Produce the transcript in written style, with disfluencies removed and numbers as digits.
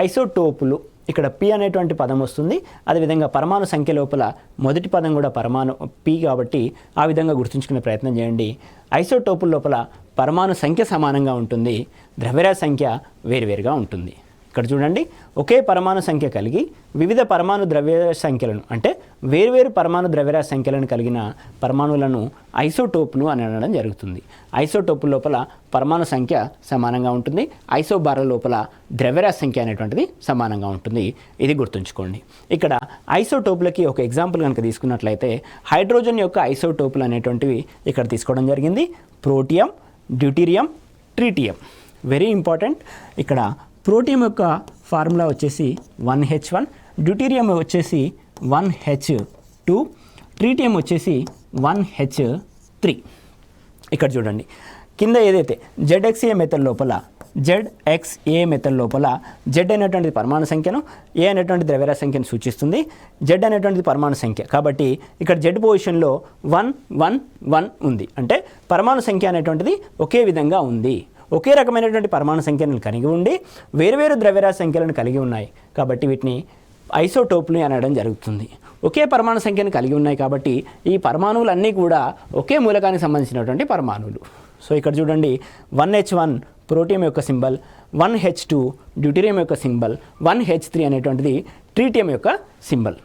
ఐసోటోపులు, ఇక్కడ పి అనేటువంటి పదం వస్తుంది. అదేవిధంగా పరమాణు సంఖ్య లోపల మొదటి పదం కూడా పరమాణు పి కాబట్టి ఆ విధంగా గుర్తుంచుకునే ప్రయత్నం చేయండి. ఐసోటోపుల లోపల పరమాణు సంఖ్య సమానంగా ఉంటుంది, ద్రవ్యరాశి సంఖ్య వేరువేరుగా ఉంటుంది. ఇక్కడ చూడండి, ఒకే పరమాణు సంఖ్య కలిగి వివిధ పరమాణు ద్రవ్యరాశి సంఖ్యలను అంటే వేర్వేరు పరమాణు ద్రవ్యరాశి సంఖ్యలను కలిగిన పరమాణువులను ఐసోటోపులు అని అనడం జరుగుతుంది. ఐసోటోపుల లోపల పరమాణు సంఖ్య సమానంగా ఉంటుంది, ఐసోబార్ల లోపల ద్రవ్యరాశి సంఖ్య అనేటువంటిది సమానంగా ఉంటుంది. ఇది గుర్తుంచుకోండి. ఇక్కడ ఐసోటోపులకి ఒక ఎగ్జాంపుల్ కనుక తీసుకున్నట్లయితే హైడ్రోజన్ యొక్క ఐసోటోపులు అనేటువంటివి ఇక్కడ తీసుకోవడం జరిగింది. Protium, deuterium, tritium. Very important. ఇక్కడ ప్రోటియం యొక్క ఫార్ములా వచ్చేసి 1H1, డ్యూటీరియం వచ్చేసి 1H2, ట్రీటియం వచ్చేసి 1H3. ఇక్కడ చూడండి, కింద ఏదైతే ZXA మెథడ్ లోపల Z అనేటువంటిది పరమాణు సంఖ్యను, A అనేటువంటి ద్రవ్యరాశి సంఖ్యను సూచిస్తుంది. Z అనేటువంటిది పరమాణు సంఖ్య కాబట్టి ఇక్కడ Z పొజిషన్లో 1 1 1 ఉంది. అంటే పరమాణు సంఖ్య అనేటువంటిది ఒకే విధంగా ఉంది. ఒకే రకమైనటువంటి పరమాణు సంఖ్యలను కలిగి ఉండి వేరువేరు ద్రవ్యరాశి సంఖ్యలను కలిగి ఉన్నాయి కాబట్టి వీటిని ఐసోటోపులు అనడం జరుగుతుంది. ఒకే పరమాణు సంఖ్యను కలిగి ఉన్నాయి కాబట్టి ఈ పరమాణువులన్నీ కూడా ఒకే మూలకానికి సంబంధించినటువంటి పరమాణువులు. సో ఇక్కడ చూడండి, 1H1 ప్రోటియం యొక్క సింబల్, 1H2 డ్యూటీరియం యొక్క సింబల్, 1H3 అనేటువంటిది ట్రీటియం యొక్క సింబల్.